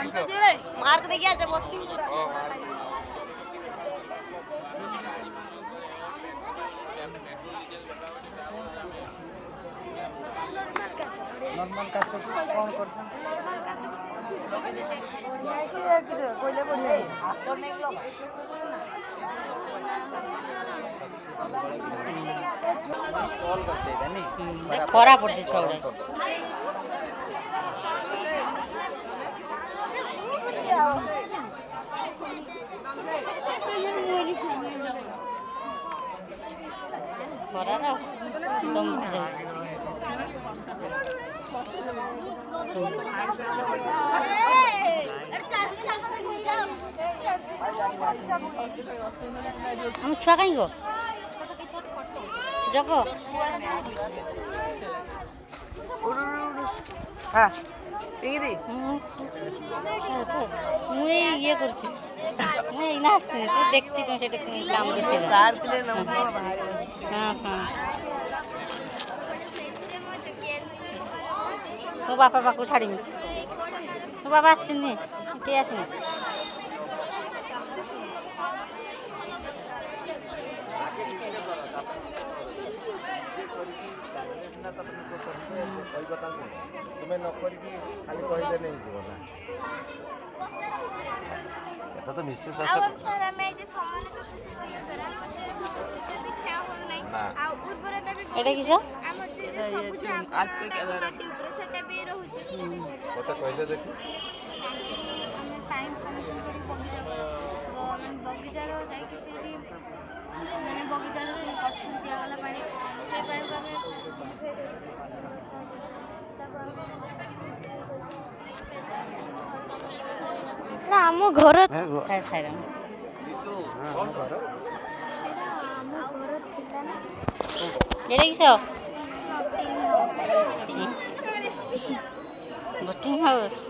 mark देखिए ऐसे मस्ती पूरा नॉर्मल काच को कौन करते नॉर्मल काच को कोइले बढ़िया हाथ नहीं लो कॉल करते हैं नहीं खरा पड़ছে ছড়ে खरा दम भर जाଉଛି हम छुआ कहीं गो जग हाँ पिंगी मुझे ये करছি मैं इना আসছে তো দেখছি কোন সেটা কাম করতে सार दिले ना হ্যাঁ হ্যাঁ তো বাপা পাকু ছাড়িমি তো বাবা আসছেন নি কে আসেনি तुम्हें नौकरी की खाली कहले नहीं जीव ना এটা তো মিশ্র চাষ सर हमें जे समान ना आ उर्वरता भी এটা কিছ हमर जे सब आज कोई कलर सेटा भी रहउची কথা कहले देखी टाइम बगीचा रो जाई कि सेठी माने बगीचा रो गछ दिया गला पानी से पानी को हमें ना हम घर ସାଇ ସାଇରା এটা কিছ ବୋଟିଂ ହାଉସ୍